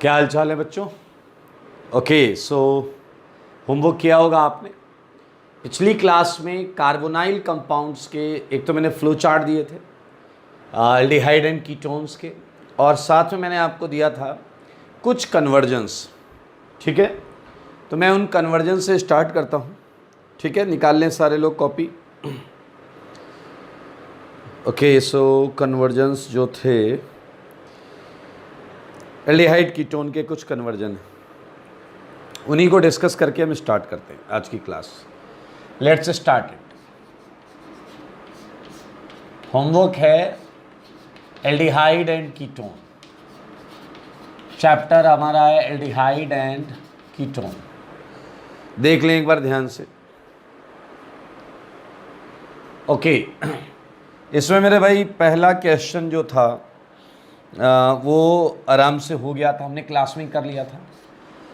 क्या हाल चाल है बच्चों। ओके, सो होमवर्क किया होगा आपने। पिछली क्लास में कार्बोनाइल कंपाउंड्स के एक तो मैंने फ्लो चार्ट दिए थे एल्डिहाइड एंड कीटोन्स के, और साथ में मैंने आपको दिया था कुछ कन्वर्जन्स। ठीक है, तो मैं उन कन्वर्जन से स्टार्ट करता हूँ। ठीक है, निकाल लें सारे लोग कॉपी। ओके, सो कन्वर्जन्स जो थे एल्डिहाइड कीटोन के कुछ कन्वर्जन हैं, उन्हीं को डिस्कस करके हम स्टार्ट करते हैं आज की class. Let's start it. Homework है एल्डिहाइड एंड कीटोन। चैप्टर हमारा है एल्डिहाइड एंड कीटोन। देख लें एक बार ध्यान से। ओके, इसमें मेरे भाई पहला क्वेश्चन जो था वो आराम से हो गया था, हमने क्लास में कर लिया था।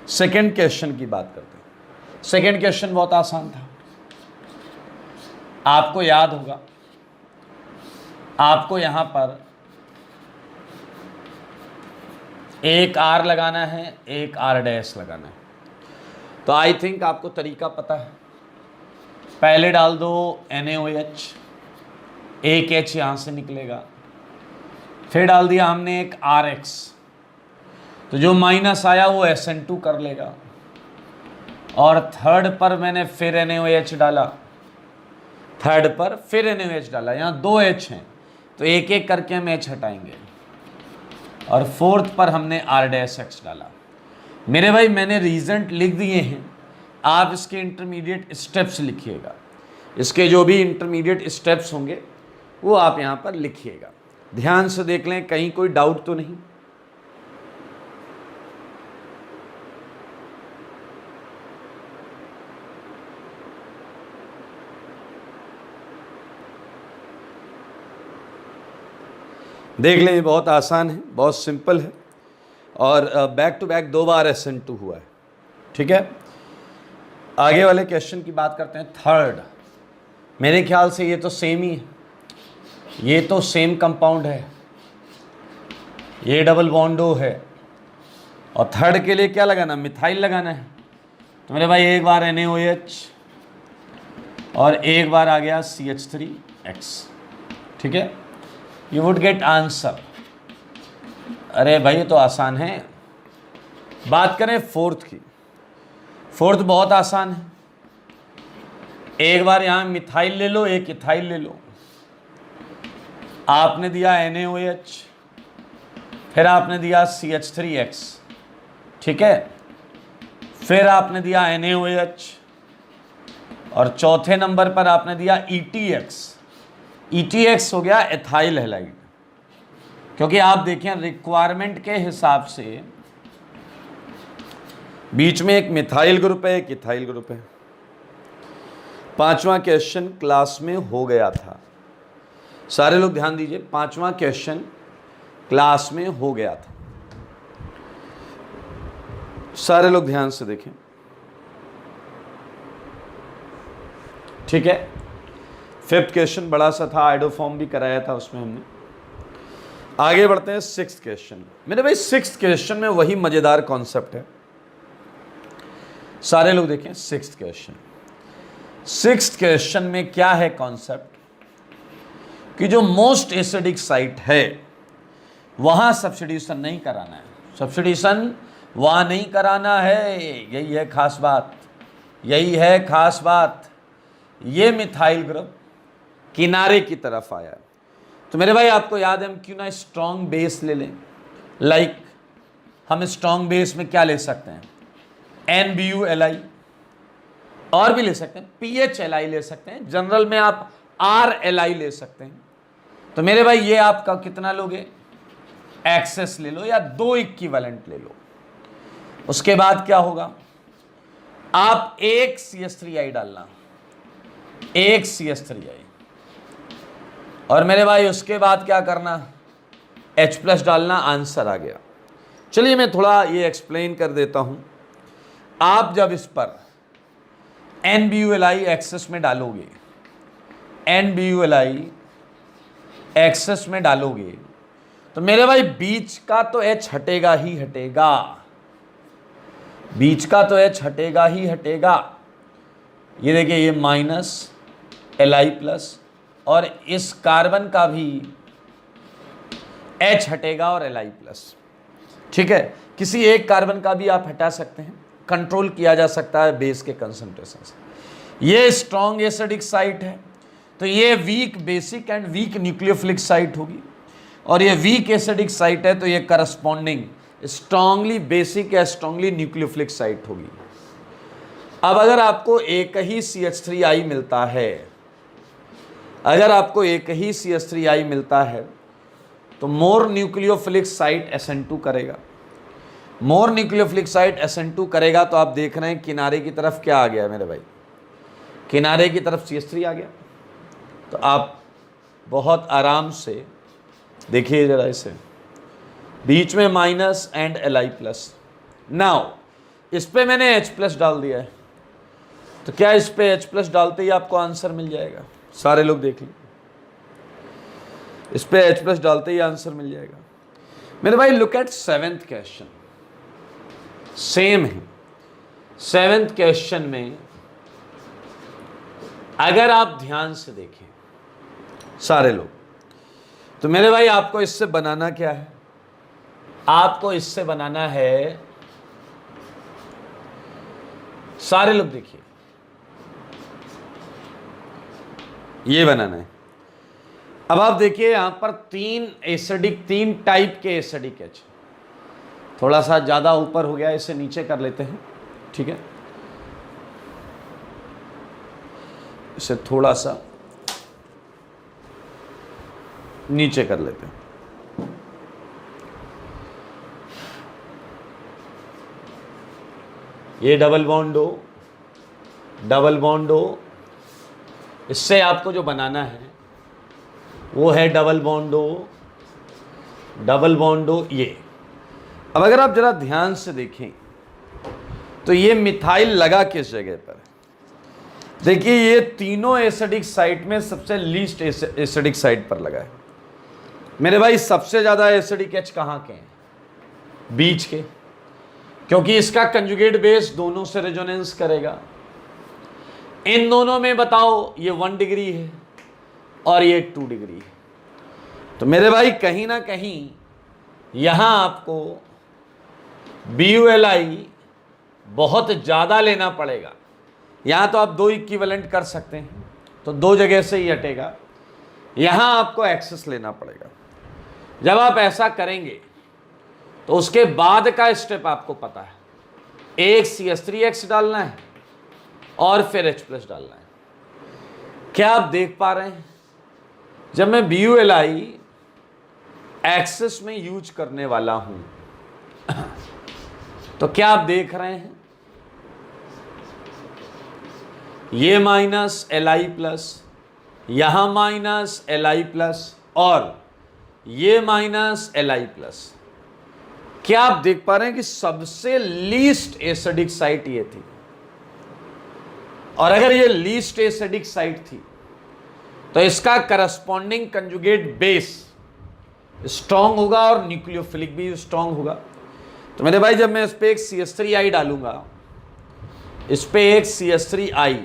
सेकंड क्वेश्चन की बात करते हैं। सेकंड क्वेश्चन बहुत आसान था, आपको याद होगा। आपको यहां पर एक आर लगाना है, एक आर डैश लगाना है। तो आई थिंक आपको तरीका पता है। पहले डाल दो NaOH, एक H यहां से निकलेगा। फिर डाल दिया हमने एक RX, तो जो माइनस आया वो SN2 कर लेगा। और थर्ड पर मैंने फिर NaOH डाला, थर्ड पर फिर NaOH डाला। यहाँ दो H हैं तो एक एक करके हम H हटाएंगे। और फोर्थ पर हमने R' डाला। मेरे भाई मैंने रीजंट लिख दिए हैं, आप इसके इंटरमीडिएट स्टेप्स लिखिएगा। इसके जो भी इंटरमीडिएट स्टेप्स होंगे वो आप यहाँ पर लिखिएगा। ध्यान से देख लें, कहीं कोई डाउट तो नहीं। देख लें, बहुत आसान है, बहुत सिंपल है। और back to back 2 bar SN2 हुआ है। ठीक है, आगे वाले क्वेश्चन की बात करते हैं। थर्ड, मेरे ख्याल से ये तो सेम ही है, ये तो सेम कंपाउंड है, ये डबल बॉन्डो है। और थर्ड के लिए क्या लगाना, मिथाइल लगाना है। तो मेरे भाई एक बार NaOH और एक बार आ गया CH3X। ठीक है, यू वुड गेट आंसर। अरे भाई ये तो आसान है। बात करें फोर्थ की, फोर्थ बहुत आसान है। एक बार यहाँ मिथाइल ले लो, एक इथाइल ले लो। आपने दिया NaOH, फिर आपने दिया CH3X। ठीक है, फिर आपने दिया NaOH और चौथे नंबर पर आपने दिया ETX। ETX हो गया एथाइल हैलाइड। क्योंकि आप देखें रिक्वायरमेंट के हिसाब से बीच में एक मिथाइल ग्रुप है, एक इथाइल ग्रुप है। पांचवा क्वेश्चन क्लास में हो गया था, सारे लोग ध्यान दीजिए। पांचवा क्वेश्चन क्लास में हो गया था, सारे लोग ध्यान से देखें। ठीक है, फिफ्थ क्वेश्चन बड़ा सा था, आइडोफॉर्म भी कराया था उसमें हमने। आगे बढ़ते हैं सिक्स्थ क्वेश्चन। मेरे भाई सिक्स्थ क्वेश्चन में वही मजेदार कॉन्सेप्ट है, सारे लोग देखें। सिक्स्थ क्वेश्चन, सिक्स्थ क्वेश्चन में क्या है कॉन्सेप्ट कि जो मोस्ट एसिडिक साइट है वहां सब्स्टिट्यूशन नहीं कराना है। सब्स्टिट्यूशन वहां नहीं कराना है, यही है खास बात, यही है खास बात। ये मिथाइल ग्रुप किनारे की तरफ आया है। तो मेरे भाई आपको याद है, हम क्यों ना स्ट्रॉन्ग बेस ले लें। लाइक हम स्ट्रॉन्ग बेस में क्या ले सकते हैं, NBuLi, और भी ले सकते हैं, PHLi ले सकते हैं, जनरल में आप RLi ले सकते हैं। तो मेरे भाई ये आपका कितना लोगे, एक्सेस ले लो या 2 इक्विवेलेंट ले लो। उसके बाद क्या होगा, आप एक CH3i डालना, एक CH3i, और मेरे भाई उसके बाद क्या करना, H+ डालना। आंसर आ गया। चलिए मैं थोड़ा ये एक्सप्लेन कर देता हूं। आप जब इस पर NBuLi एक्सेस में डालोगे, NBuLi एक्सेस में डालोगे तो मेरे भाई बीच का तो H हटेगा ही हटेगा, बीच का तो H हटेगा ही हटेगा। ये देखिए ये माइनस Li प्लस, और इस कार्बन का भी H हटेगा और Li प्लस। ठीक है, किसी एक कार्बन का भी आप हटा सकते हैं, कंट्रोल किया जा सकता है बेस के कंसंट्रेशन से। ये स्ट्रॉन्ग एसिडिक साइट है, तो ये weak basic and weak nucleophilic site होगी, और ये वीक एसिडिक साइट है तो ये करस्पॉन्डिंग स्ट्रांगली बेसिक या स्ट्रांगली न्यूक्लियोफिलिक साइट होगी। अब अगर आपको एक ही CH3I मिलता है, अगर आपको एक ही CH3I मिलता है तो मोर न्यूक्लियोफिलिक साइट SN2 करेगा, मोर न्यूक्लियोफिलिक साइट SN2 करेगा। तो आप देख रहे हैं किनारे की तरफ क्या आ गया मेरे भाई, किनारे की तरफ CH3 आ गया। तो आप बहुत आराम से देखिए जरा इसे, बीच में minus and Li plus. Now इस पे मैंने H प्लस डाल दिया है, तो क्या इस पे H प्लस डालते ही आपको आंसर मिल जाएगा? सारे लोग देख लीजिए, इस पे H प्लस डालते ही आंसर मिल जाएगा मेरे भाई। Look at 7th question, same है। 7th क्वेश्चन में अगर आप ध्यान से देखें सारे लोग, तो मेरे भाई आपको इससे बनाना क्या है? आपको इससे बनाना है, सारे लोग देखिए, ये बनाना है। अब आप देखिए यहां पर तीन टाइप के एसिडिक H, थोड़ा सा ज्यादा ऊपर हो गया, इसे नीचे कर लेते हैं। ठीक है, इसे थोड़ा सा नीचे कर लेते हैं। ये double bond O, double bond O, इससे आपको जो बनाना है वो है double bond O, double bond O ये। अब अगर आप जरा ध्यान से देखें तो ये मिथाइल लगा किस जगह पर? देखिए ये तीनों एसिडिक साइट में सबसे लीस्ट एसिडिक साइट पर लगा है मेरे भाई। सबसे ज्यादा एसिडिक H कहाँ के हैं? बीच के, क्योंकि इसका कंजुगेट बेस दोनों से रेजोनेंस करेगा। इन दोनों में बताओ ये 1 डिग्री है और ये 2 डिग्री है, तो मेरे भाई कहीं ना कहीं यहां आपको BuLi बहुत ज्यादा लेना पड़ेगा। यहां तो आप 2 इक्विवेलेंट कर सकते हैं, तो 2 जगह से ही हटेगा, यहां आपको एक्सेस लेना पड़ेगा। जब आप ऐसा करेंगे तो उसके बाद का स्टेप आपको पता है, एक CH3X डालना है और फिर H प्लस डालना है। क्या आप देख पा रहे हैं? जब मैं BuLi एक्सेस में यूज करने वाला हूं तो क्या आप देख रहे हैं? ये माइनस Li प्लस, यहां माइनस Li प्लस, और ये माइनस Li प्लस। क्या आप देख पा रहे हैं कि सबसे लीस्ट एसिडिक साइट ये थी, और अगर ये लीस्ट एसिडिक साइट थी तो इसका करस्पॉन्डिंग कंजुगेट बेस स्ट्रांग होगा और न्यूक्लियोफिलिक भी स्ट्रांग होगा। तो मेरे भाई जब मैं इस पे एक CH3I डालूंगा, इस पे एक CH3I,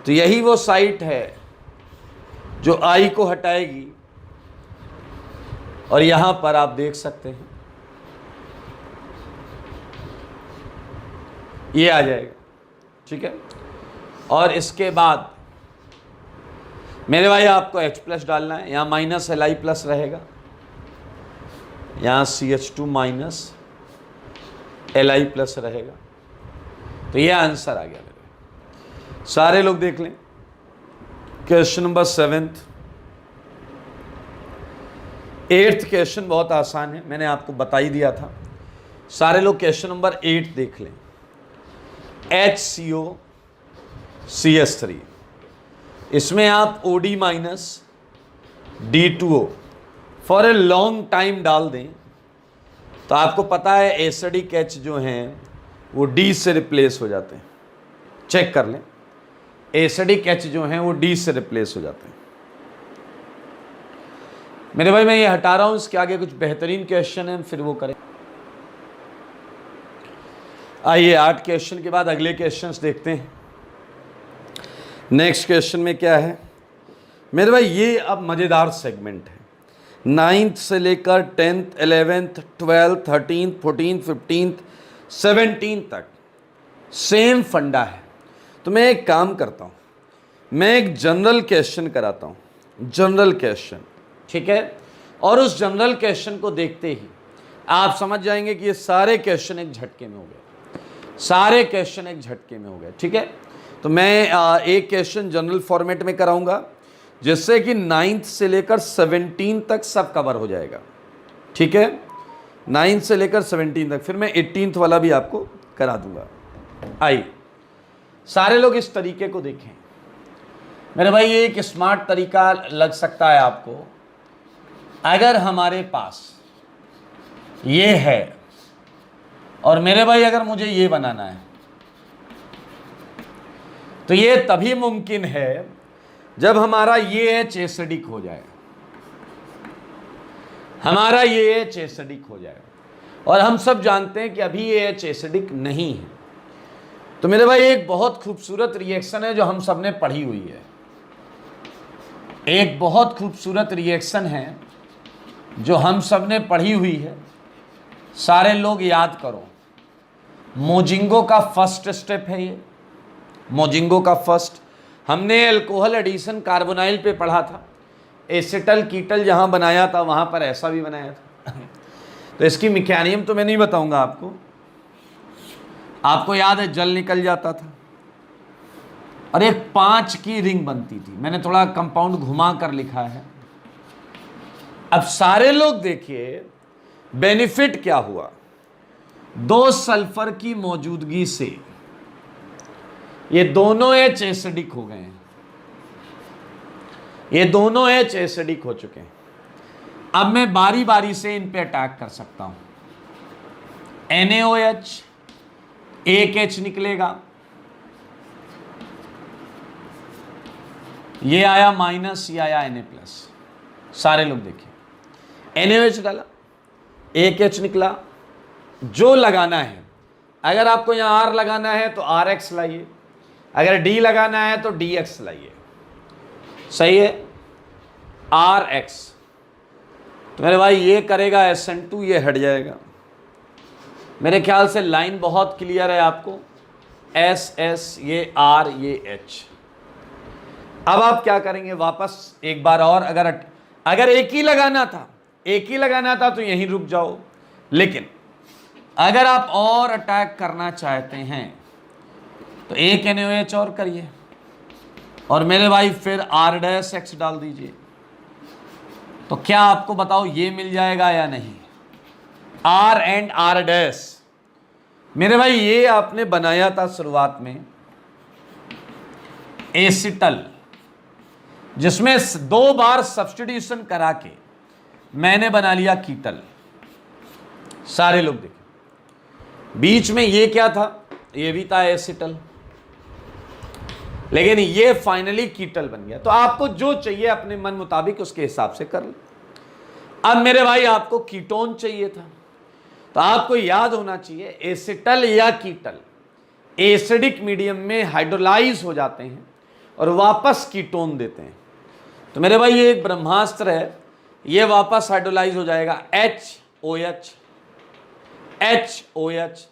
तो यही वो साइट है जो I को हटाएगी, और यहां पर आप देख सकते हैं ये आ जाएगा। ठीक है, और इसके बाद मेरे भाई आपको H प्लस डालना है, यहां माइनस Li प्लस रहेगा, यहां CH2 माइनस Li प्लस रहेगा। तो ये आंसर आ गया मेरे। सारे लोग देख लें question number 7th। 8th question बहुत आसान है, मैंने आपको बता ही दिया था। सारे लोग क्वेश्चन नंबर 8 देख लें। HCO CH3, इसमें आप OD minus D2O for a long time डाल दें तो आपको पता है एसिडिक H जो हैं वो D से रिप्लेस हो जाते हैं। चेक कर लें, एसिडिक H जो हैं वो D से रिप्लेस हो जाते हैं। मेरे भाई मैं ये हटा रहा हूं, इसके आगे कुछ बेहतरीन क्वेश्चन है, फिर वो करें। आइए 8 क्वेश्चन के बाद अगले क्वेश्चंस देखते हैं। नेक्स्ट क्वेश्चन में क्या है मेरे भाई, ये अब मज़ेदार सेगमेंट है। 9th से लेकर 10th 11th 12th 13th 14th 15th 17th तक सेम फंडा है। तो मैं एक काम करता हूँ, मैं एक जनरल क्वेश्चन कराता हूँ, जनरल क्वेश्चन, ठीक है। और उस जनरल क्वेश्चन को देखते ही आप समझ जाएंगे कि ये सारे क्वेश्चन एक झटके में हो गए, सारे क्वेश्चन एक झटके में हो गए, ठीक है। तो मैं एक क्वेश्चन जनरल फॉर्मेट में कराऊंगा जिससे कि 9th से लेकर 17 तक सब कवर हो जाएगा, ठीक है। 9th से लेकर 17 तक, फिर मैं 18th वाला भी आपको करा दूंगा। आइए सारे लोग इस तरीके को देखें मेरे भाई, ये एक स्मार्ट तरीका लग सकता है आपको। अगर हमारे पास ये है और मेरे भाई अगर मुझे ये बनाना है, तो ये तभी मुमकिन है जब हमारा ये एच एसिडिक हो जाए, हमारा ये एच एसिडिक हो जाए। और हम सब जानते हैं कि अभी ये एच एसिडिक नहीं है। तो मेरे भाई एक बहुत खूबसूरत रिएक्शन है जो हम सब ने पढ़ी हुई है, एक बहुत खूबसूरत रिएक्शन है जो हम सब ने पढ़ी हुई है। सारे लोग याद करो, मोजिंगो का फर्स्ट स्टेप है ये, मोजिंगो का फर्स्ट। हमने अल्कोहल एडिशन कार्बोनाइल पे पढ़ा था, एसिटल कीटल जहां बनाया था वहां पर ऐसा भी बनाया था। तो इसकी मैकेनिज्म तो मैं नहीं बताऊंगा आपको, आपको याद है जल निकल जाता था और एक 5 की रिंग बनती थी। मैंने थोड़ा कंपाउंड घुमा कर लिखा है। अब सारे लोग देखिए बेनिफिट क्या हुआ, 2 सल्फर की मौजूदगी से ये दोनों एच एसिडिक हो गए हैं, ये दोनों एच एसिडिक हो चुके हैं। अब मैं बारी बारी से इन पे अटैक कर सकता हूं। NaOH, एक H निकलेगा, ये आया माइनस, ये आया Na प्लस। सारे लोग देखिए NaOH डाला, एक H निकला। जो लगाना है, अगर आपको यहां R लगाना है तो RX लाइए, अगर D लगाना है तो DX लाइए, सही है, RX। तो मेरे भाई ये करेगा SN2, ये हट जाएगा। मेरे ख्याल से लाइन बहुत क्लियर है आपको, SS, ये R, ये H। अब आप क्या करेंगे, वापस एक बार और, अगर एक ही लगाना था, एक ही लगाना था तो यहीं रुक जाओ। लेकिन अगर आप और अटैक करना चाहते हैं तो एक NaOH और करिए और मेरे भाई फिर R' डाल दीजिए। तो क्या आपको बताओ ये मिल जाएगा या नहीं, R एंड R'। मेरे भाई ये आपने बनाया था शुरुआत में एसिटल, जिसमें 2 बार सब्स्टिट्यूशन करा के मैंने बना लिया कीटल। सारे लोग देखें, बीच में ये क्या था, ये भी था एसिटल, लेकिन ये फाइनली कीटल बन गया। तो आपको जो चाहिए अपने मन मुताबिक उसके हिसाब से कर लो। अब मेरे भाई आपको कीटोन चाहिए था, तो आपको याद होना चाहिए एसिटल या कीटल एसिडिक मीडियम में हाइड्रोलाइज हो जाते हैं और वापस कीटोन देते हैं। तो मेरे भाई ये एक ब्रह्मास्त्र है, ये वापस हाइड्रोलाइज हो जाएगा HOH, HOH।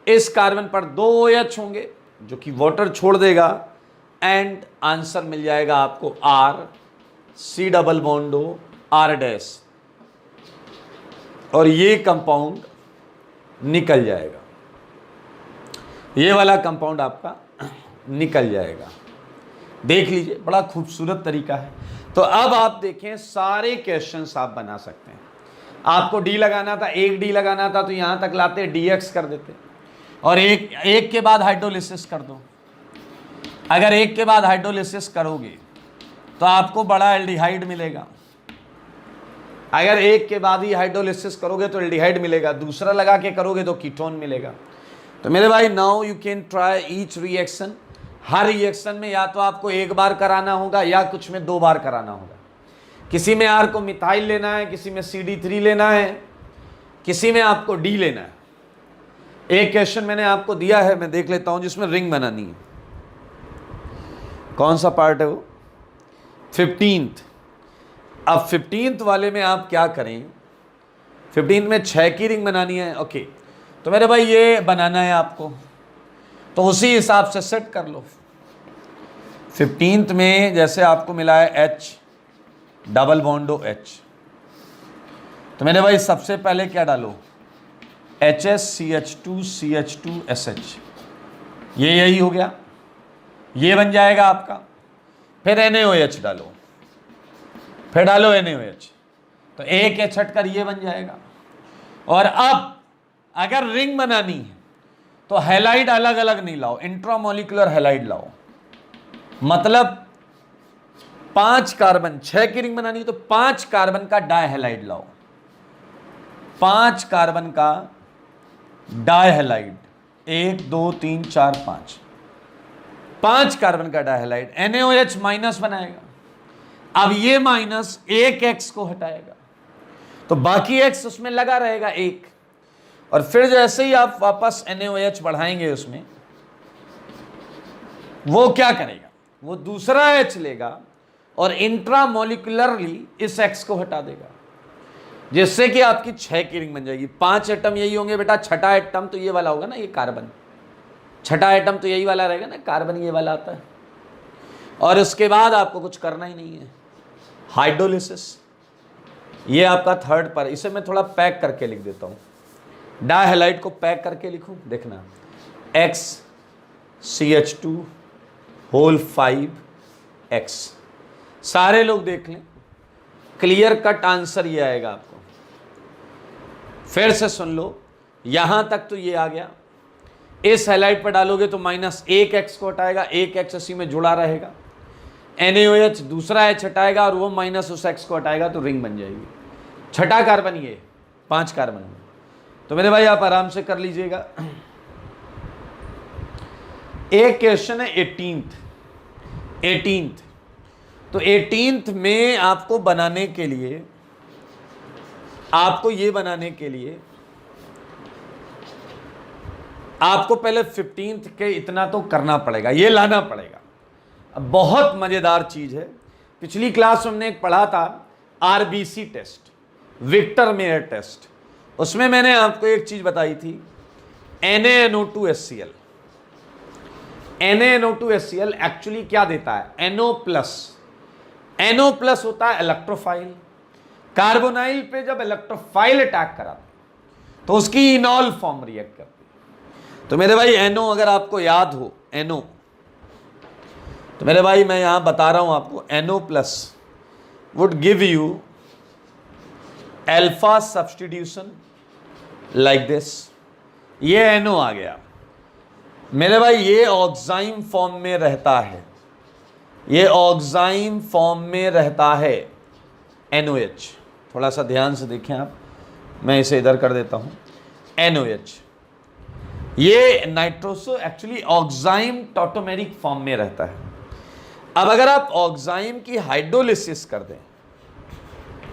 इस कार्बन पर 2 OH होंगे जो कि वाटर छोड़ देगा एंड आंसर मिल जाएगा आपको R, C double bond O, R', और ये कंपाउंड निकल जाएगा, ये वाला कंपाउंड आपका निकल जाएगा। देख लीजिए बड़ा खूबसूरत तरीका है। तो अब आप देखें सारे क्वेश्चंस आप बना सकते हैं। आपको D लगाना था, एक D लगाना था तो यहां तक लाते DX कर देते और एक के बाद हाइड्रोलिसिस कर दो। अगर एक के बाद हाइड्रोलिसिस करोगे तो आपको बड़ा एल्डिहाइड मिलेगा, अगर एक के बाद ही हाइड्रोलिसिस करोगे तो एल्डिहाइड मिलेगा, दूसरा लगा के करोगे तो कीटोन मिलेगा। तो मेरे भाई now you can try each reaction. Her reaction में या तो आपको एक बार कराना होगा या कुछ में 2 बार कराना होगा, किसी में R को मिथाइल लेना है, किसी में CD3 लेना है, किसी में आपको D लेना है। एक क्वेश्चन मैंने आपको दिया है, मैं देख लेता हूं, जिसमें रिंग बनानी है। कौन सा पार्ट है वो? 15th। अब 15th वाले में आप क्या करें, 15th में 6 की रिंग बनानी है। ओके, तो मेरे भाई ये बनाना है आपको, तो उसी हिसाब से सेट कर लो। 15th में जैसे आपको मिला है H डबल बॉन्डो H, तो मेरे भाई सबसे पहले क्या डालो, HSCH2CH2SH, ये यही हो गया, ये बन जाएगा आपका। फिर NaOH डालो, फिर डालो NaOH, तो एक H हटकर ये बन जाएगा। और अब अगर रिंग बनानी है तो हैलाइड अलग अलग नहीं लाओ, इंट्रामोलिकुलर हैलाइड लाओ। मतलब 5 कार्बन, 6 की रिंग बनानी है तो 5 कार्बन का डायहैलाइड लाओ, 5 कार्बन का डायहैलाइड, 1 2 3 4 5, 5 कार्बन का डायहैलाइड। NaOH माइनस बनाएगा, अब ये माइनस एक X को हटाएगा, तो बाकी X उसमें लगा रहेगा एक। और फिर जैसे ही आप वापस NaOH बढ़ाएंगे उसमें, वो क्या करेगा, वो दूसरा H लेगा और इंट्रामोलिकुलरली इस X को हटा देगा, जिससे कि आपकी 6 की रिंग बन जाएगी। 5 एटम यही होंगे बेटा, छठा एटम तो ये वाला होगा ना, ये कार्बन, छठा एटम तो यही वाला रहेगा ना, कार्बन ये वाला आता है। और उसके बाद आपको कुछ करना ही नहीं है, हाइड्रोलिसिस। ये आपका थर्ड पर, इसे मैं थोड़ा पैक करके लिख देता हूं, डायहैलाइड को पैक करके लिखूं, देखना, XCH2 होल 5X। सारे लोग देख लें, क्लियर कट आंसर ये आएगा आपको। फिर से सुन लो, यहां तक तो ये आ गया, इस हैलाइड पर डालोगे तो माइनस एक X को हटाएगा, एक X इसी में जुड़ा रहेगा, NaOH दूसरा H हटाएगा और वो माइनस उस X को हटाएगा, तो रिंग बन जाएगी। छठा कार्बन ये, 5 कार्बन। तो मेरे भाई आप आराम से कर लीजिएगा। एक क्वेश्चन है 18th, तो 18th में आपको बनाने के लिए, आपको ये बनाने के लिए आपको पहले 15th के इतना तो करना पड़ेगा, ये लाना पड़ेगा। अब बहुत मजेदार चीज है, पिछली क्लास में हमने एक पढ़ा था RBC test, Victor Meyer test. उसमें मैंने आपको एक चीज बताई थी, NaNO2HCl। NaNO2HCl एक्चुअली क्या देता है, NO प्लस होता है इलेक्ट्रोफाइल। कार्बोनाइल पे जब इलेक्ट्रोफाइल अटैक करा तो उसकी इनॉल फॉर्म रिएक्ट करती है। तो मेरे भाई NO अगर आपको याद हो, NO, तो मेरे भाई मैं यहां बता रहा हूं आपको, NO plus would give you alpha substitution like this. ये NO आ गया मेरे भाई, ये ऑक्साइम फॉर्म में रहता है, ये ऑक्साइम फॉर्म में रहता है NOH। थोड़ा सा ध्यान से देखें आप, मैं इसे इधर कर देता हूं, NOH। ये nitroso actually oxime tautomeric form में रहता है। अब अगर आप ऑक्साइम की हाइड्रोलिसिस कर दें,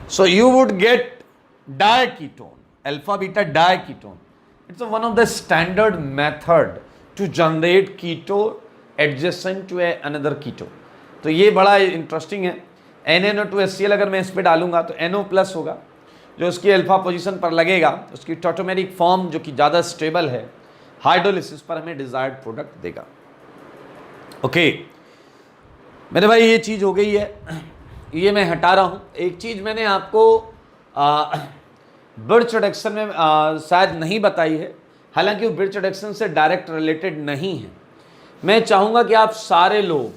so you would get diketone, alpha beta diketone. It's one of the standard method to generate keto adjacent to another keto. तो ये बड़ा इंटरेस्टिंग है। NaNO2HCl अगर मैं इस पे डालूंगा तो NO प्लस होगा, जो उसकी अल्फा पोजीशन पर लगेगा, उसकी टॉटोमेरिक फॉर्म जो कि ज़्यादा स्टेबल है, हाइड्रोलिसिस पर हमें डिजायर्ड प्रोडक्ट देगा। ओके मेरे भाई, ये चीज़ हो गई है, ये मैं हटा रहा हूँ। एक चीज़ मैंने आपको ब्रिज रिडक्शन में शायद नहीं बताई है, हालांकि वो ब्रिज रिडक्शन से डायरेक्ट रिलेटेड नहीं है। मैं चाहूँगा कि आप सारे लोग,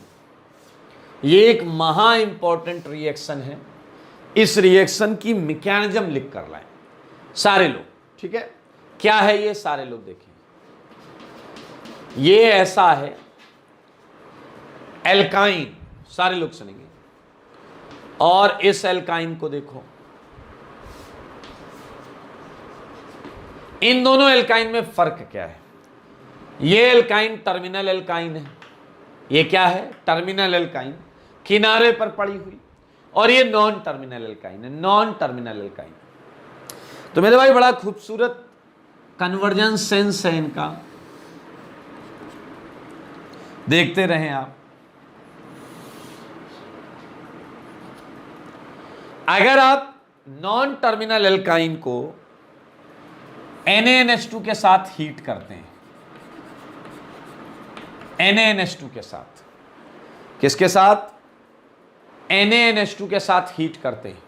ये एक महा इंपॉर्टेंट रिएक्शन है, इस रिएक्शन की मैकेनिज्म लिख कर लाएं सारे लोग, ठीक है। क्या है ये, सारे लोग देखें। ये ऐसा है एल्काइन, सारे लोग सुनेंगे, और इस एल्काइन को देखो, इन दोनों एल्काइन में फर्क क्या है। ये एल्काइन टर्मिनल एल्काइन है, ये क्या है, टर्मिनल एल्काइन, किनारे पर पड़ी हुई। और ये नॉन टर्मिनल एल्काइन है, नॉन टर्मिनल एल्काइन। तो मेरे भाई बड़ा खूबसूरत कन्वर्जेंस सेंस है इनका, देखते रहें आप। अगर आप नॉन टर्मिनल एल्काइन को NaNH2 के साथ हीट करते हैं, NaNH2 के साथ, किसके साथ? NaNH2 के साथ हीट करते हैं,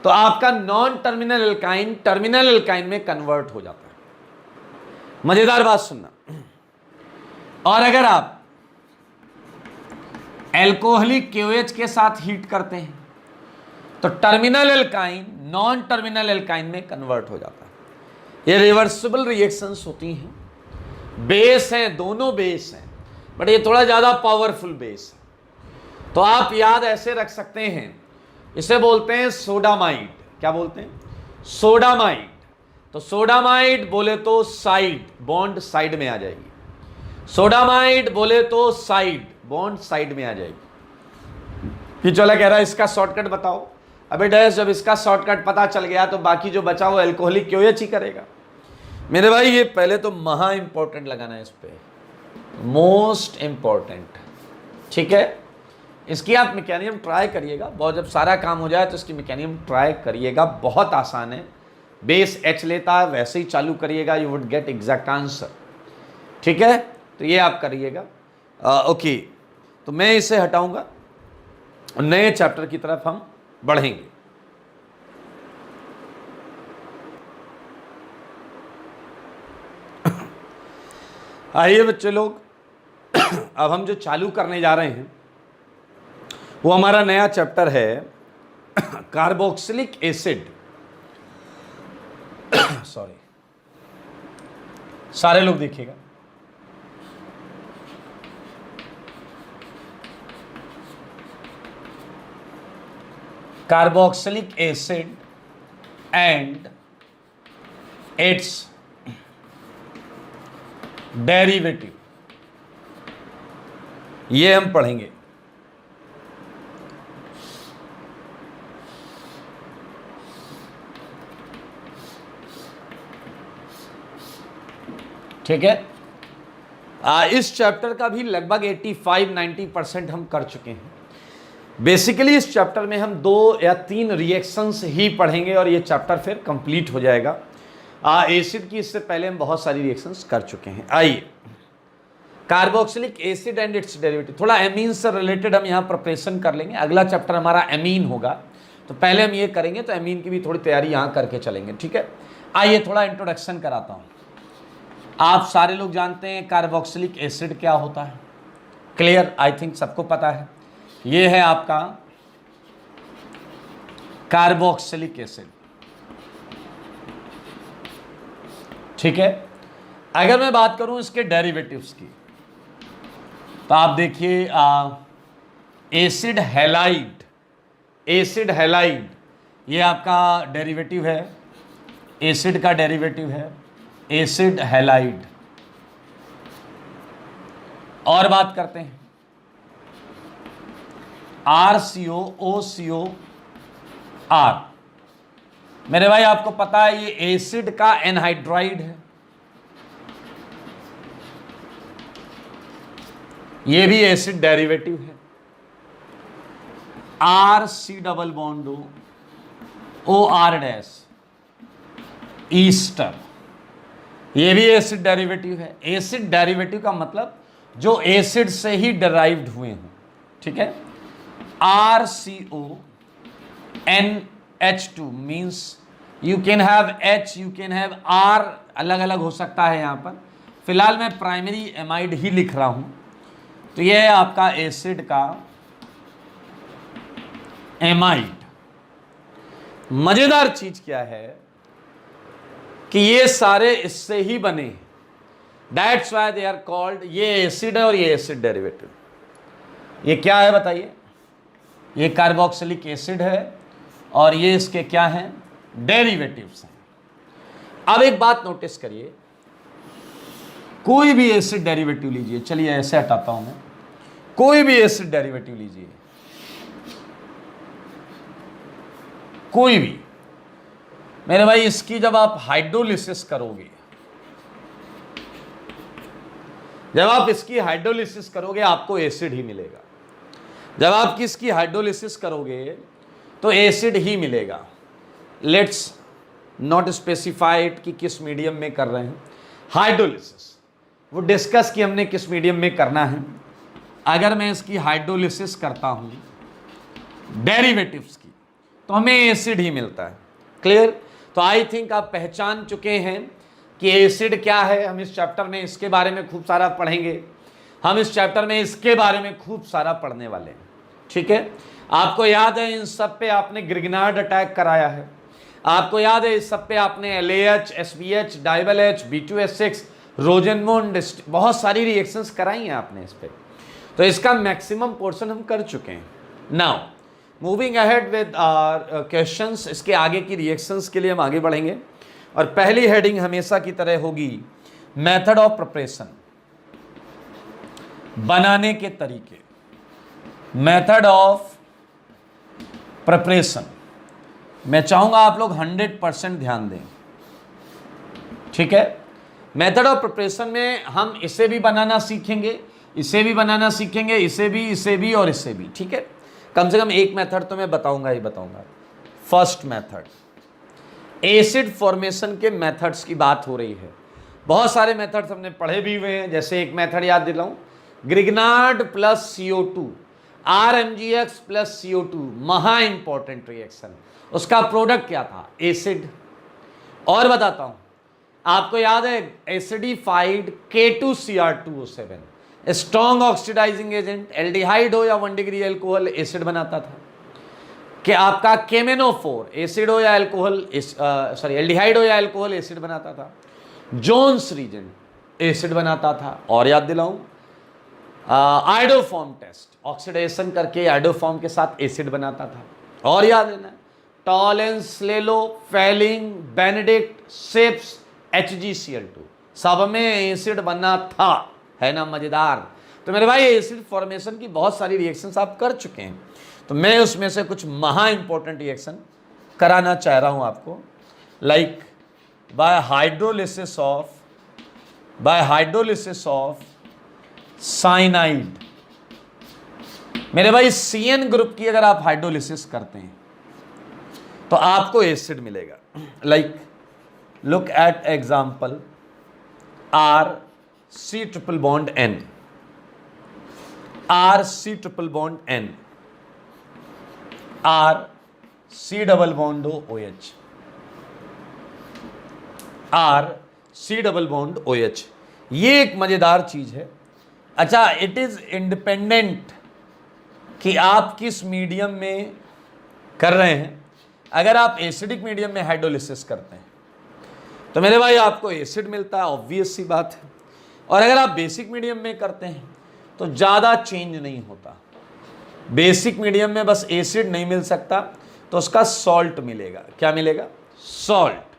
तो आपका non terminal alkyne terminal alkyne में कन्वर्ट हो जाता है। मजेदार बात सुनना। और अगर आप एल्कोहलिक KOH के साथ हीट करते हैं तो terminal alkyne non terminal alkyne में कन्वर्ट हो जाता है। ये रिवर्सिबल रिएक्शंस होती हैं, बेस हैं, दोनों बेस हैं, बट ये थोड़ा ज़्यादा पावरफुल बेस है। तो आप याद ऐसे रख सकते हैं, इसे बोलते हैं सोडामाइड। क्या बोलते हैं? सोडामाइड। तो सोडामाइड बोले तो साइड, बॉन्ड साइड में आ जाएगी। सोडामाइड बोले तो साइड, बॉन्ड साइड में आ जाएगी। फिर चला कह रहा है इसका शॉर्टकट बताओ। अबे डैश, जब इसका शॉर्टकट पता चल गया तो बाकी जो बचा वो एल्कोहलिक KOH ही करेगा। मेरे भाई ये पहले तो महा इंपॉर्टेंट लगाना है इस पे, मोस्ट इंपॉर्टेंट, ठीक है। इसकी आप मैकेनिज्म ट्राई करिएगा, बहुत जब सारा काम हो जाए तो इसकी मैकेनिज्म ट्राई करिएगा, बहुत आसान है। बेस H लेता है, वैसे ही चालू करिएगा, you would gate exact answer, ठीक है। तो ये आप करिएगा। ओके, तो मैं इसे हटाऊंगा, नए चैप्टर की तरफ हम बढ़ेंगे। आइए बच्चे लोग, अब हम जो चालू करने जा रहे हैं वो हमारा नया चैप्टर है कार्बोक्सिलिक एसिड। सॉरी, सारे लोग देखिएगा। Carboxylic acid and it's derivative, ये हम पढ़ेंगे। ठीक है। इस चैप्टर का भी लगभग 85-90% हम कर चुके हैं। बेसिकली इस चैप्टर में हम 2 या 3 रिएक्शंस ही पढ़ेंगे और ये चैप्टर फिर कंप्लीट हो जाएगा। एसिड की इससे पहले हम बहुत सारी रिएक्शंस कर चुके हैं। आइए, carboxylic acid and it's derivative, थोड़ा एमीन से रिलेटेड हम यहाँ प्रिपरेशन कर लेंगे। अगला चैप्टर हमारा एमीन होगा, तो पहले हम ये करेंगे, तो एमीन की भी थोड़ी तैयारी यहाँ करके चलेंगे, ठीक है। आइए थोड़ा इंट्रोडक्शन कराता हूँ। आप सारे लोग जानते हैं कार्बोक्सिलिक एसिड क्या होता है, क्लियर? आई थिंक सबको पता है। ये है आपका कार्बोक्सिलिक एसिड, ठीक है। अगर मैं बात करूं इसके डेरिवेटिव्स की, तो आप देखिए एसिड हैलाइड, एसिड हैलाइड ये आपका डेरिवेटिव है, एसिड का डेरिवेटिव है एसिड हैलाइड। और बात करते हैं RCOOCO R, मेरे भाई आपको पता है ये एसिड का एनहाइड्राइड है, ये भी एसिड डेरिवेटिव है। RC double bond OR dash Easter, ये भी एसिड डेरिवेटिव है। एसिड डेरिवेटिव का मतलब जो एसिड से ही डिराइव्ड हुए हों, ठीक है। RCONH2 means you can have H, you can have R, अलग अलग हो सकता है। यहाँ पर फिलहाल मैं प्राइमरी एमाइड ही लिख रहा हूँ। तो यह है आपका एसिड का एमाइड। मजेदार चीज क्या है कि ये सारे इससे ही बने हैं, that's why they are called. ये एसिड है और ये एसिड डेरिवेटिव, ये क्या है बताइए? ये कार्बोक्सिलिक एसिड है और ये इसके क्या हैं? डेरिवेटिव्स हैं। अब एक बात नोटिस करिए, कोई भी एसिड डेरिवेटिव लीजिए, चलिए ऐसे हटाता हूं मैं, कोई भी एसिड डेरिवेटिव लीजिए, कोई भी, मेरे भाई इसकी जब आप हाइड्रोलिसिस करोगे, जब आप इसकी हाइड्रोलिसिस करोगे आपको एसिड ही मिलेगा। जब आप किसकी हाइड्रोलिसिस करोगे तो एसिड ही मिलेगा। लेट्स नॉट स्पेसिफाइड कि किस मीडियम में कर रहे हैं हाइड्रोलिसिस, वो डिस्कस कि हमने किस मीडियम में करना है। अगर मैं इसकी हाइड्रोलिसिस करता हूं डेरिवेटिव्स की तो हमें एसिड ही मिलता है। क्लियर? तो आई थिंक आप पहचान चुके हैं कि एसिड क्या है। हम इस चैप्टर में इसके बारे में खूब सारा पढ़ेंगे, हम इस चैप्टर में इसके बारे में खूब सारा पढ़ने वाले हैं। ठीक है, आपको याद है इन सब पे आपने ग्रिग्नार्ड अटैक कराया है, आपको याद है इस सब पे आपने LAH, SBH, डाइबल H, B2S6, रोजेनमुंड, बहुत सारी रिएक्शंस कराई हैं आपने इस पे। तो इसका मैक्सिमम पोर्शन हम कर चुके हैं। Now moving ahead with questions, इसके आगे की रिएक्शंस के लिए हम आगे बढ़ेंगे और पहली हेडिंग हमेशा की तरह होगी मेथड ऑफ प्रिपरेशन, बनाने के तरीके। मेथड ऑफ प्रिपरेशन मैं चाहूंगा आप लोग 100% ध्यान दें। ठीक है, मेथड ऑफ प्रिपरेशन में हम इसे भी बनाना सीखेंगे, इसे भी बनाना सीखेंगे, इसे भी और इसे भी। ठीक है, कम से कम एक मेथड तो मैं बताऊंगा ही बताऊंगा। फर्स्ट मेथड, एसिड फॉर्मेशन के मेथड्स की बात हो रही है। बहुत सारे मेथड्स हमने पढ़े भी हुए हैं, जैसे एक मेथड याद दिलाऊं, Grignard plus CO2, RMGX plus CO2, महा इंपॉर्टेंट रिएक्शन। उसका प्रोडक्ट क्या था? एसिड। और बताता हूं, आपको याद है acidified K2Cr2O7 strong oxidising agent, aldehyde हो या 1 डिग्री एल्कोहल एसिड बनाता था। कि आपका केमेनोफोर एसिड हो या एल्कोहल, एल्डिहाइड हो या एल्कोहल एसिड बनाता था। जोन्स रीजेंट एसिड बनाता था। और याद दिलाऊं, आइडोफॉर्म टेस्ट, ऑक्सीडेशन करके आइडोफॉर्म के साथ एसिड बनाता था। और याद देना, टॉलेंस ले लो, फेलिंग, बेनेडिक्ट, सिप्स, HgCl2, सब में एसिड बना था। है ना मजेदार? तो मेरे भाई एसिड फॉर्मेशन की बहुत सारी रिएक्शंस आप कर चुके हैं, तो मैं उसमें से कुछ महा इंपॉर्टेंट रिएक्शन कराना चाह रहा हूं आपको। Like bye hydrolysis of cyanide. मेरे भाई CN ग्रुप की अगर आप हाइड्रोलिसिस करते हैं तो आपको एसिड मिलेगा। Like look at example RC triple bond N, RC triple bond N, RC double bond OH, RC double bond OH। ये एक मजेदार चीज है। अच्छा, इट इज इंडिपेंडेंट कि आप किस मीडियम में कर रहे हैं। अगर आप एसिडिक मीडियम में हाइड्रोलिसिस करते हैं तो मेरे भाई आपको एसिड मिलता है, ऑब्वियस सी बात है। और अगर आप बेसिक मीडियम में करते हैं तो ज़्यादा चेंज नहीं होता। बेसिक मीडियम में बस एसिड नहीं मिल सकता तो उसका सॉल्ट मिलेगा। क्या मिलेगा? सॉल्ट।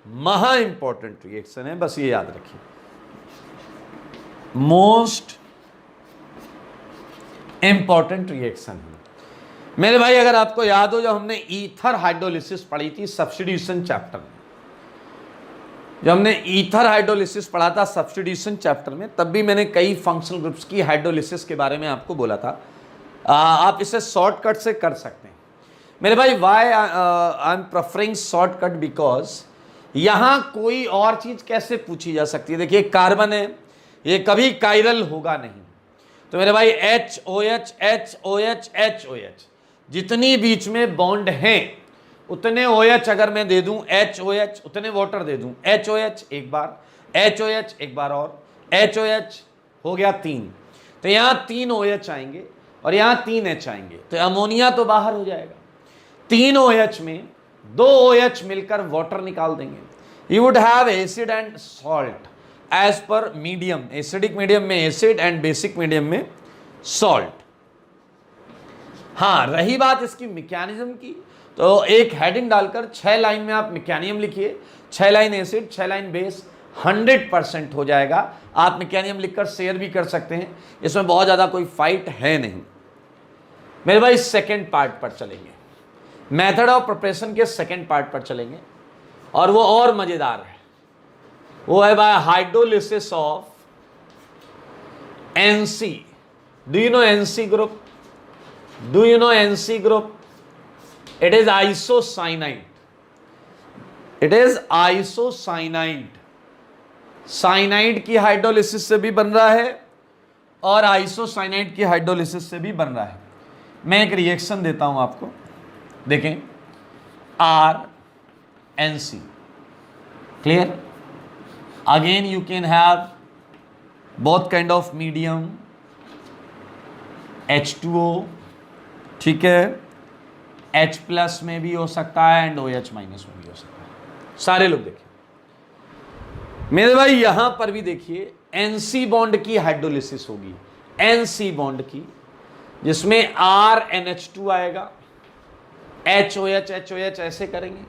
महा इंपॉर्टेंट रिएक्शन है, बस ये याद रखिए। मोस्ट इंपॉर्टेंट रिएक्शन है मेरे भाई। अगर आपको याद हो, जब हमने ईथर हाइड्रोलिसिस पढ़ी थी सब्स्टिट्यूशन चैप्टर में, जब हमने ईथर हाइड्रोलिसिस पढ़ा था सब्स्टिट्यूशन चैप्टर में, तब भी मैंने कई फंक्शनल ग्रुप्स की हाइड्रोलिसिस के बारे में आपको बोला था। आप इसे शॉर्टकट से कर सकते हैं मेरे भाई। Why I am preferring shortcut? Because यहां कोई और चीज कैसे पूछी जा सकती है। देखिए कार्बन है, ये कभी कायरल होगा नहीं। तो मेरे भाई HOH HOH HOH, जितनी बीच में बॉन्ड हैं उतने OH अगर मैं दे दूं HOH, उतने वाटर दे दूं HOH एक बार, HOH एक बार और, HOH हो गया 3। तो यहां 3 OH आएंगे और यहां 3 H आएंगे, तो अमोनिया तो बाहर हो जाएगा। 3 OH में 2 OH मिलकर वाटर निकाल देंगे। You would have acid and salt as per medium. Acidic medium में एसिड एंड बेसिक मीडियम में सॉल्ट। हाँ, रही बात इसकी मैकेनिज्म की, तो एक हेडिंग डालकर 6 लाइन में आप मैकेनिज्म लिखिए। 6 लाइन एसिड, 6 लाइन बेस, 100% हो जाएगा। आप मैकेनिज्म लिखकर शेयर भी कर सकते हैं, इसमें बहुत ज़्यादा कोई फाइट है नहीं। मेरे भाई सेकेंड पार्ट पर चलेंगे। मेथड ऑफ प्रिपरेशन के सेकेंड पार्ट पर चलेंगे और वो और मजेदार है। वो है bye hydrolysis of NC। Do you know NC group? Do you know NC group? It is isocyanide. It is isocyanide. Cyanide की हाइड्रोलिसिस से भी बन रहा है और आइसोसाइनाइड की हाइड्रोलिसिस से भी बन रहा है। मैं एक रिएक्शन देता हूं आपको, देखें, RNC। Clear? Again you can have both kind of medium, H2O, ठीक है, H प्लस में भी हो सकता है एंड OH माइनस में भी हो सकता है। सारे लोग देखिए मेरे भाई, यहां पर भी देखिए NC बॉन्ड की हाइड्रोलिसिस होगी, NC बॉन्ड की, जिसमें RNH2 आएगा, HOH ऐसे करेंगे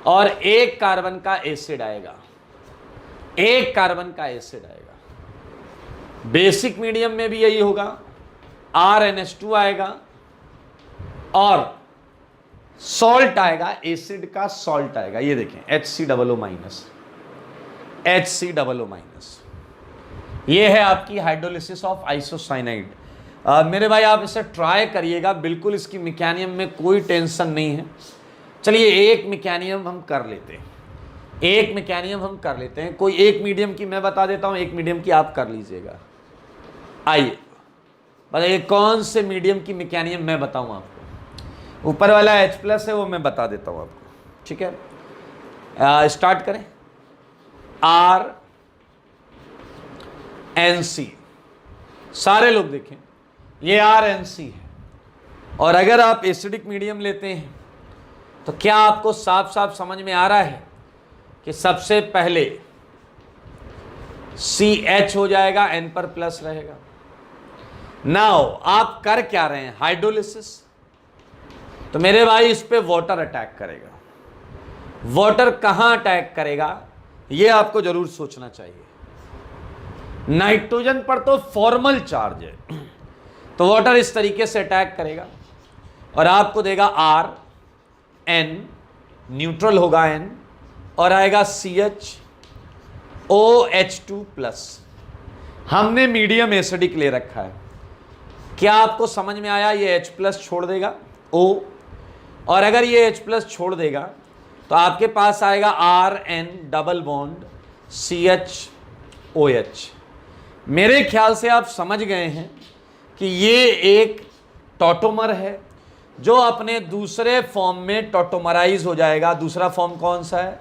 और एक कार्बन का एसिड आएगा, एक कार्बन का एसिड आएगा। बेसिक मीडियम में भी यही होगा, RNH2 आएगा और सॉल्ट आएगा, एसिड का सॉल्ट आएगा। ये देखें HCOO माइनस, HCOO माइनस। ये है आपकी हाइड्रोलिसिस ऑफ आइसोसाइनाइड। मेरे भाई आप इसे ट्राई करिएगा, बिल्कुल इसकी मैकेनिज्म में कोई टेंशन नहीं है। चलिए एक मैकेनिज्म हम कर लेते हैं, एक मैकेनिज्म हम कर लेते हैं। कोई एक मीडियम की मैं बता देता हूं, एक मीडियम की आप कर लीजिएगा। आइए बताइए कौन से मीडियम की मैकेनिज्म मैं बताऊं आपको। ऊपर वाला H प्लस है वो मैं बता देता हूं आपको, ठीक है। स्टार्ट करें। RNC, सारे लोग देखें, ये RNC है। और अगर आप एसिडिक मीडियम लेते हैं तो क्या आपको साफ साफ समझ में आ रहा है कि सबसे पहले CH हो जाएगा, N पर प्लस रहेगा। नाउ आप कर क्या रहे हैं? हाइड्रोलिसिस। तो मेरे भाई इस पे वाटर अटैक करेगा। वाटर कहां अटैक करेगा ये आपको जरूर सोचना चाहिए। नाइट्रोजन पर तो फॉर्मल चार्ज है, तो वाटर इस तरीके से अटैक करेगा और आपको देगा RN, न्यूट्रल होगा N और आएगा CHOH2 प्लस। हमने मीडियम एसिडिक ले रखा है। क्या आपको समझ में आया? ये H प्लस छोड़ देगा O, और अगर ये H प्लस छोड़ देगा तो आपके पास आएगा RN डबल बॉन्ड CHOH। मेरे ख्याल से आप समझ गए हैं कि ये एक टॉटोमर है जो अपने दूसरे फॉर्म में टॉटोमराइज हो जाएगा। दूसरा फॉर्म कौन सा है?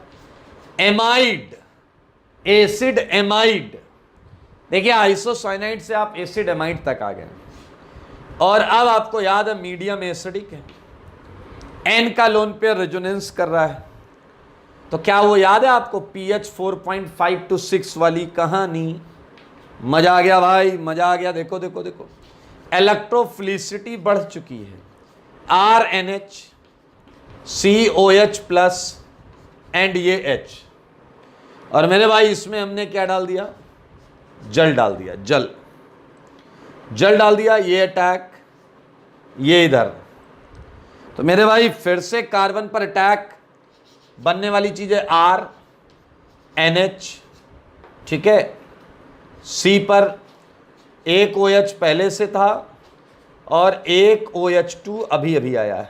Amide, acid amide. देखिए आइसोसाइनाइड से आप एसिड एमाइड तक आ गए और अब आपको याद है मीडियम एसिडिक है, N का लोन पेयर रेजोनेंस कर रहा है। तो क्या वो याद है आपको pH 4.5 to 6 वाली कहानी? मजा आ गया भाई, मजा आ गया। देखो देखो देखो, इलेक्ट्रोफिलिसिटी बढ़ चुकी है। RNH COH प्लस एंड ये H, और मेरे भाई इसमें हमने क्या डाल दिया? जल डाल दिया, जल जल डाल दिया। ये अटैक, ये इधर। तो मेरे भाई फिर से कार्बन पर अटैक, बनने वाली चीज है RNH, ठीक है। C पर एक OH पहले से था और एक OH2 अभी अभी आया है,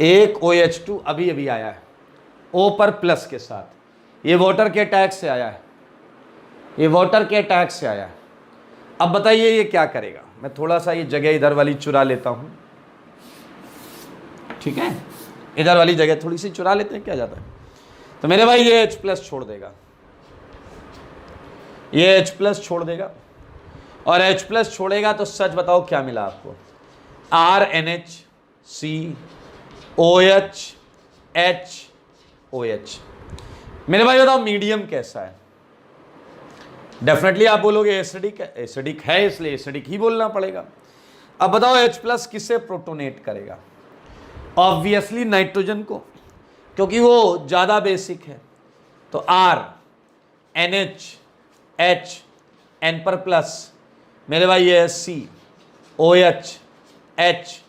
एक OH2 अभी अभी आया है O पर प्लस के साथ। ये वाटर के अटैक से आया है, ये वाटर के अटैक से आया है। अब बताइए ये क्या करेगा? मैं थोड़ा सा ये जगह इधर वाली चुरा लेता हूं, ठीक है, इधर वाली जगह थोड़ी सी चुरा लेते हैं, क्या जाता है। तो मेरे भाई ये H प्लस छोड़ देगा, ये H प्लस छोड़ देगा, और H प्लस छोड़ेगा तो सच बताओ क्या मिला आपको? RNH COH HOH। मेरे भाई बताओ मीडियम कैसा है? डेफिनेटली आप बोलोगे एसिडिक है, एसिडिक है इसलिए एसिडिक ही बोलना पड़ेगा। अब बताओ H प्लस किसे प्रोटोनेट करेगा? ऑब्वियसली नाइट्रोजन को, क्योंकि वो ज्यादा बेसिक है। तो R NH H N पर प्लस, मेरे भाई ये C OH H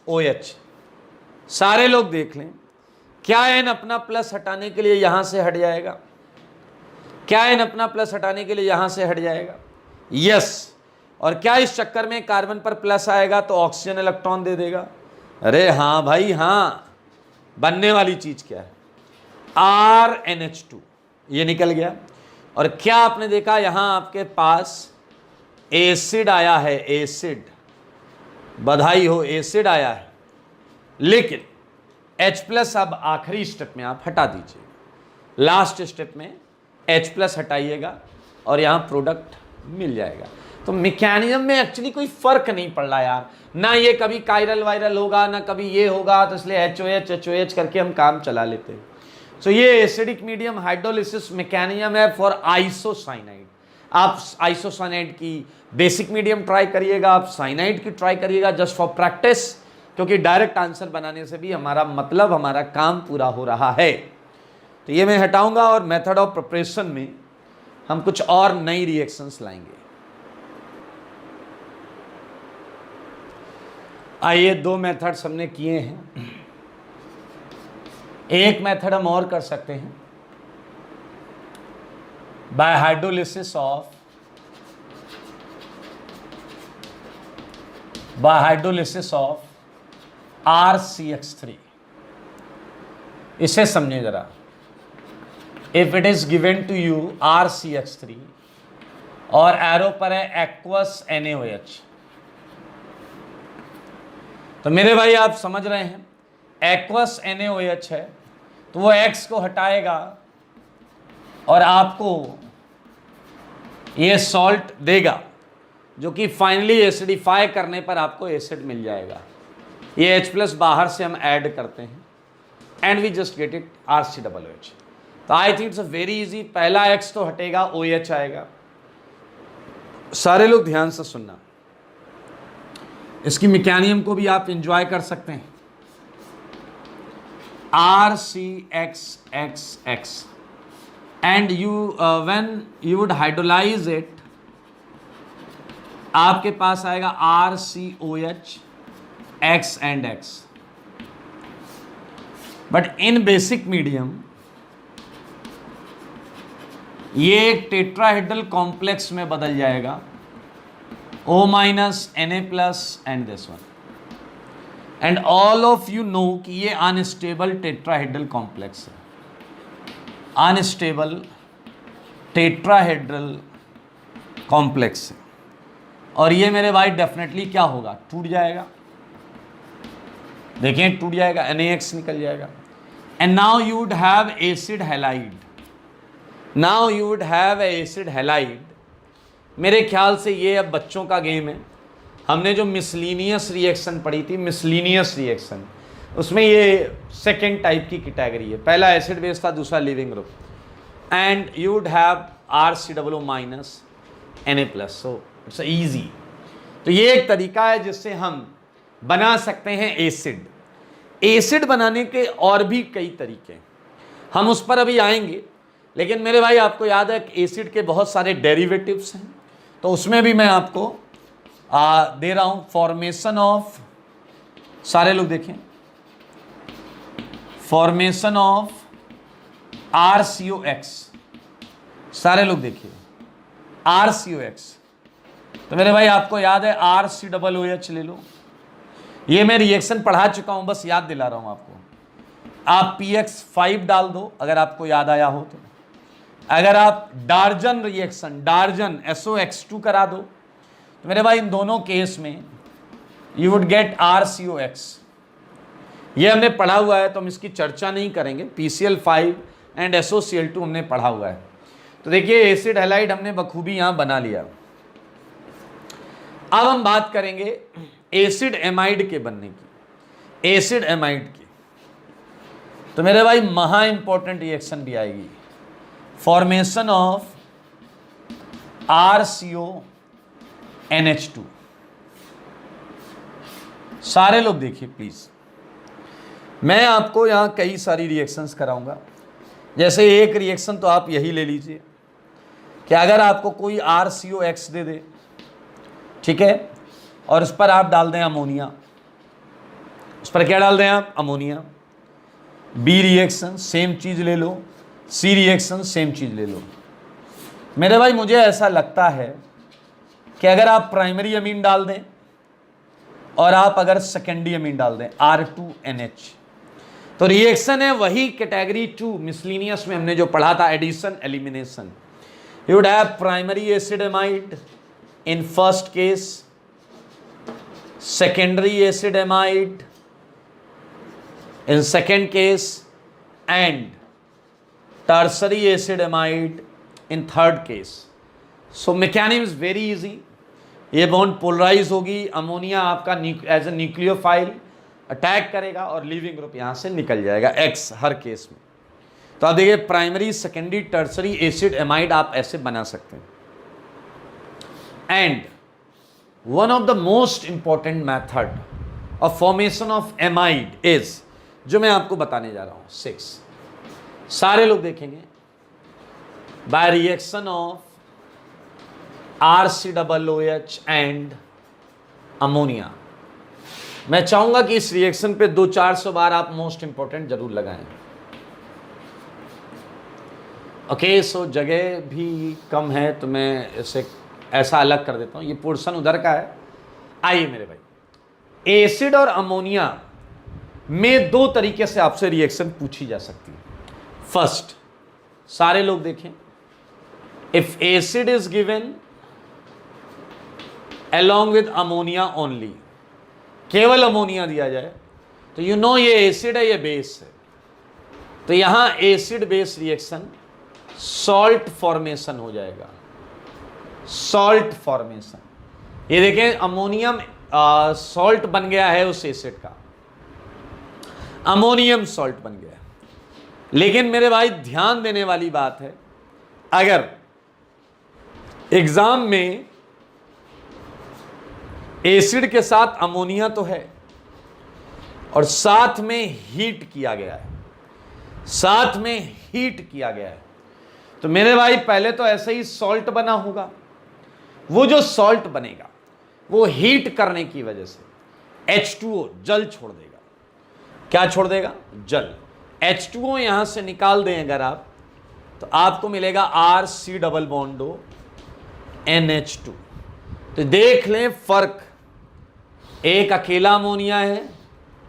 OH। सारे लोग देख लें, क्या एन अपना प्लस हटाने के लिए यहां से हट जाएगा? क्या एन अपना प्लस हटाने के लिए यहां से हट जाएगा? यस। और क्या इस चक्कर में कार्बन पर प्लस आएगा तो ऑक्सीजन इलेक्ट्रॉन दे देगा? अरे हाँ भाई हाँ। बनने वाली चीज क्या है? RnH2, ये निकल गया। और क्या आपने देखा यहां आपके पास एसिड आया है, एसिड, बधाई हो, एसिड आया है। लेकिन H+ अब आखिरी स्टेप में आप हटा दीजिए, लास्ट स्टेप में H+ हटाइएगा और यहां प्रोडक्ट मिल जाएगा। तो मैकेनिज्म में एक्चुअली कोई फर्क नहीं पड़ रहा यार, ना ये कभी कायरल वायरल होगा ना कभी ये होगा, तो इसलिए HOH करके हम काम चला लेते हैं। सो ये एसिडिक मीडियम हाइड्रोलिसिस मैकेनिज्म है फॉर आइसोसाइनाइड। आप आइसोसाइनाइड की बेसिक मीडियम ट्राई करिएगा, आप साइनाइड की ट्राई करिएगा, जस्ट फॉर प्रैक्टिस, क्योंकि डायरेक्ट आंसर बनाने से भी हमारा मतलब, हमारा काम पूरा हो रहा है। तो ये मैं हटाऊंगा और मेथड ऑफ प्रिपरेशन में हम कुछ और नई रिएक्शंस लाएंगे। आइए, 2 मेथड्स हमने किए हैं, एक मेथड हम और कर सकते हैं, बाय हाइड्रोलिसिस ऑफ RCH3। इसे समझिए जरा। If it is given to you RCH3 और एरो पर है एक्वस NaOH, तो मेरे भाई आप समझ रहे हैं, एक्वस NaOH है तो वो X को हटाएगा और आपको ये सॉल्ट देगा, जो कि फाइनली एसिडिफाई करने पर आपको एसिड मिल जाएगा। ये H+ बाहर से हम ऐड करते हैं and we just get it RCOOH। तो I think it's very easy. पहला X तो हटेगा, OH आएगा। सारे लोग ध्यान से सुनना, इसकी मैकेनिज्म को भी आप एंजॉय कर सकते हैं। RCXXX and you when you would hydrolyse it, आपके पास आएगा RCOH X and X। But in basic medium ये एक टेट्राहेड्रल कॉम्प्लेक्स में बदल जाएगा, O- Na+ and this one. And all of you know कि ये अनस्टेबल टेट्राहेड्रल कॉम्प्लेक्स है, अनस्टेबल टेट्राहेड्रल कॉम्प्लेक्स है। और ये मेरे भाई डेफिनेटली क्या होगा, टूट जाएगा। देखें टूट जाएगा, NaX निकल जाएगा। And now you would have acid halide, now you would have acid halide. मेरे ख्याल से ये अब बच्चों का गेम है। हमने जो मिसलीनियस रिएक्शन पढ़ी थी, मिसलीनियस रिएक्शन, उसमें ये सेकेंड टाइप की कैटेगरी है। पहला एसिड बेस था, दूसरा leaving group. And you would have RCOO- Na+। So it's easy. तो ये एक तरीका है जिससे हम बना सकते हैं एसिड। एसिड बनाने के और भी कई तरीके हैं, हम उस पर अभी आएंगे। लेकिन मेरे भाई आपको याद है कि एसिड के बहुत सारे डेरिवेटिव्स हैं, तो उसमें भी मैं आपको दे रहा हूं फॉर्मेशन ऑफ, सारे लोग देखें, फॉर्मेशन ऑफ RCOX। सारे लोग देखिए RCOX। तो मेरे भाई आपको याद है RCOOH ले लो। ये मैं रिएक्शन पढ़ा चुका हूं, बस याद दिला रहा हूं आपको। आप PX5 डाल दो अगर आपको याद आया हो तो। अगर आप डार्जन रिएक्शन, डार्जन SOX2 करा दो, तो मेरे भाई इन दोनों केस में यू वुड गेट RCOX। ये हमने पढ़ा हुआ है तो हम इसकी चर्चा नहीं करेंगे। PCl5 एंड SOCl2 हमने पढ़ा हुआ है। तो देखिए एसिड हैलाइड हमने बखूबी यहां बना लिया। अब हम बात करेंगे एसिड एमाइड के बनने की, एसिड एमाइड की। तो मेरे भाई महा इंपॉर्टेंट रिएक्शन भी आएगी, फॉर्मेशन ऑफ RCONH2। सारे लोग देखिए प्लीज, मैं आपको यहां कई सारी रिएक्शंस कराऊंगा। जैसे एक रिएक्शन तो आप यही ले लीजिए कि अगर आपको कोई RCOX दे दे, ठीक है, और उस पर आप डाल दें अमोनिया, उस पर क्या डाल दें आप, अमोनिया। बी रिएक्शन सेम चीज ले लो, सी रिएक्शन सेम चीज ले लो। मेरे भाई मुझे ऐसा लगता है कि अगर आप प्राइमरी अमीन डाल दें और आप अगर सेकेंडरी अमीन डाल दें R2NH, तो रिएक्शन है वही कैटेगरी 2 मिसलिनियस में हमने जो पढ़ा था, addition elimination. You would have primary acid amide in first case, secondary acid amide in second case and tertiary acid amide in third case. So mechanism is very easy. ये bond polarise होगी, ammonia आपका as a nucleophile attack करेगा और leaving group यहां से निकल जाएगा X हर case में। तो आप देखिए primary secondary tertiary acid amide आप ऐसे बना सकते हैं। And one of the most important method of formation of amide is, जो मैं आपको बताने जा रहा हूं, 6 सारे लोग देखेंगे, by reaction of RCOOH and ammonia. मैं चाहूंगा कि इस रिएक्शन पे 200-400 बार आप मोस्ट इंपॉर्टेंट जरूर लगाएं। ओके, सो जगह भी कम है तो मैं इसे ऐसा अलग कर देता हूं, ये पोर्शन उधर का है। आइए मेरे भाई, एसिड और अमोनिया में 2 तरीके से आपसे रिएक्शन पूछी जा सकती है। फर्स्ट, सारे लोग देखें, if acid is given along with ammonia only, केवल अमोनिया दिया जाए तो यू नो ये एसिड है, ये बेस है, तो यहां acid base reaction salt formation हो जाएगा। सॉल्ट फॉर्मेशन, ये देखें अमोनियम सॉल्ट बन गया है उस एसिड का, अमोनियम सॉल्ट बन गया। लेकिन मेरे भाई ध्यान देने वाली बात है, अगर एग्जाम में एसिड के साथ अमोनिया तो है और साथ में हीट किया गया है, साथ में हीट किया गया है, तो मेरे भाई पहले तो ऐसे ही सॉल्ट बना होगा। वो जो सॉल्ट बनेगा वो हीट करने की वजह से H2O जल छोड़ देगा। क्या छोड़ देगा? जल। H2O यहां से निकाल दें अगर आप, तो आपको मिलेगा RC⸻O NH2। तो देख लें फर्क, एक अकेला अमोनिया है,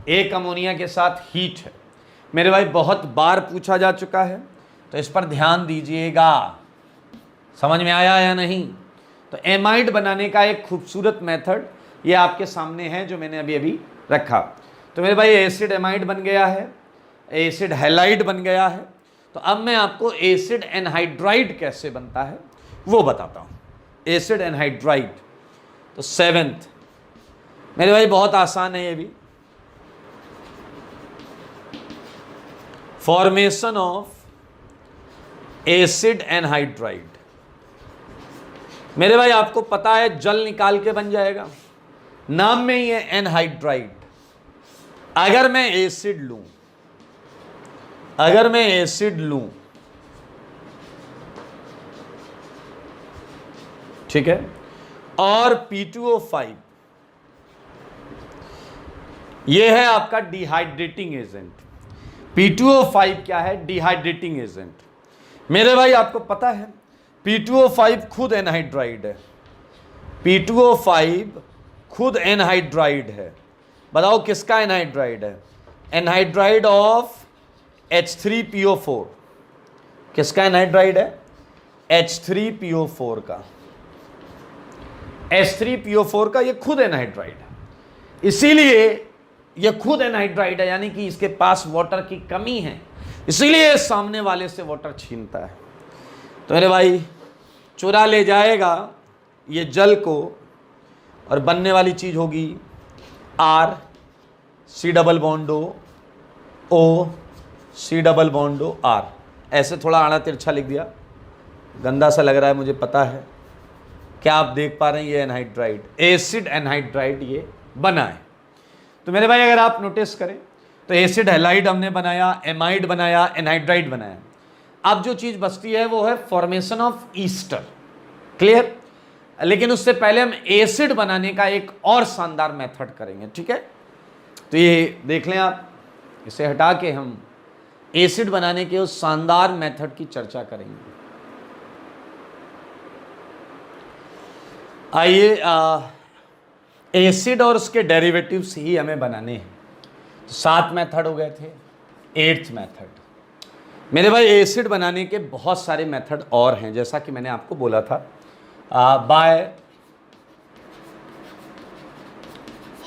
एक अमोनिया के साथ हीट है। मेरे भाई बहुत बार पूछा जा चुका है, तो इस पर ध्यान दीजिएगा। समझ में आया या नहीं? तो एमाइड बनाने का एक खूबसूरत मेथड ये आपके सामने है जो मैंने अभी अभी रखा। तो मेरे भाई एसिड एमाइड बन गया है, एसिड हैलाइड बन गया है। तो अब मैं आपको एसिड एनहाइड्राइड कैसे बनता है वो बताता हूँ। एसिड एनहाइड्राइड, तो 7th मेरे भाई बहुत आसान है ये भी। फॉर्मेशन ऑफ एसिड एनहाइड्राइड, मेरे भाई आपको पता है जल निकाल के बन जाएगा, नाम में ही है एनहाइड्राइड। अगर मैं एसिड लूं, अगर मैं एसिड लूं, ठीक है, और P2O5 ये है आपका डिहाइड्रेटिंग एजेंट। P2O5 क्या है? Dehydrating agent. मेरे भाई आपको पता है P2O5 खुद एनहाइड्राइड है, P2O5 खुद एनहाइड्राइड है। बताओ किसका एनहाइड्राइड है? Anhydride of H3PO4। किसका एनहाइड्राइड है? H3PO4 का। H3PO4 का ये खुद एनहाइड्राइड है, इसीलिए ये खुद एनहाइड्राइड है, यानी कि इसके पास वाटर की कमी है, इसीलिए सामने वाले से वाटर छीनता है। तो मेरे भाई चुरा ले जाएगा ये जल को, और बनने वाली चीज होगी RC⸻O ऐसे थोड़ा आड़ा तिरछा लिख दिया, गंदा सा लग रहा है मुझे पता है। क्या आप देख पा रहे हैं? ये एनहाइड्राइड, एसिड एनहाइड्राइड ये बना है। तो मेरे भाई अगर आप नोटिस करें तो एसिड हैलाइड हमने बनाया, एमाइड बनाया, एनहाइड्राइड बनाया। अब जो चीज बचती है वो है फॉर्मेशन ऑफ ईस्टर। क्लियर? लेकिन उससे पहले हम एसिड बनाने का एक और शानदार मेथड करेंगे, ठीक है? तो ये देख लें आप, इसे हटा के हम एसिड बनाने के उस शानदार मेथड की चर्चा करेंगे। आइए, एसिड और उसके डेरिवेटिव्स ही हमें बनाने हैं। तो 7 मेथड हो गए थे, 8th मेथड। मेरे भाई एसिड बनाने के बहुत सारे मेथड और हैं, जैसा कि मैंने आपको बोला था, बाय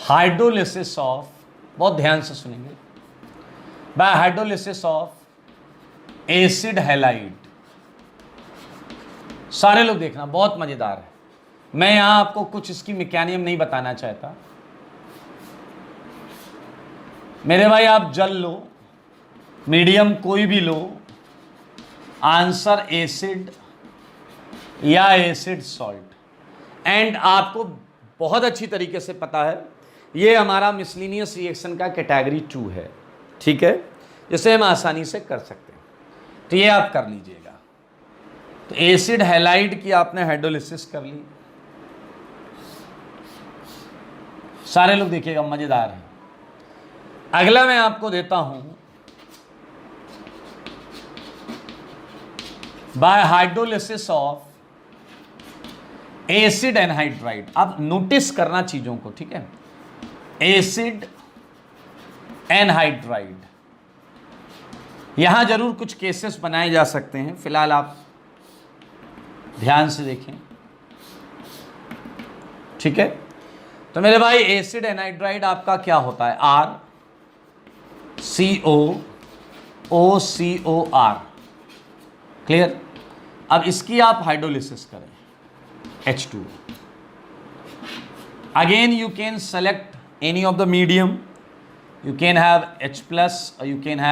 हाइड्रोलिसिस ऑफ, बहुत ध्यान से सुनेंगे, bye hydrolysis of acid halide. सारे लोग देखना, बहुत मजेदार है। मैं यहां आपको कुछ इसकी मैकेनिज्म नहीं बताना चाहता। मेरे भाई आप जल लो, मीडियम कोई भी लो, आंसर एसिड या एसिड सॉल्ट। एंड आपको बहुत अच्छी तरीके से पता है ये हमारा मिसलिनियस रिएक्शन का कैटेगरी 2 है, ठीक है, जिसे हम आसानी से कर सकते हैं। तो ये आप कर लीजिएगा। तो एसिड हैलाइड की आपने हाइड्रोलिसिस कर ली। सारे लोग देखिएगा, मजेदार है। अगला मैं आपको देता हूं bye hydrolysis of acid anhydride. आप नोटिस करना चीजों को, ठीक है, एसिड एनहाइड्राइड। यहां जरूर कुछ केसेस बनाए जा सकते हैं, फिलहाल आप ध्यान से देखें, ठीक है। तो मेरे भाई एसिड एनहाइड्राइड आपका क्या होता है, RCOOCOR, क्लियर। अब इसकी आप हाइड्रोलिसिस करें, H2O। Again you can select any of the medium, you can have H+ or you can have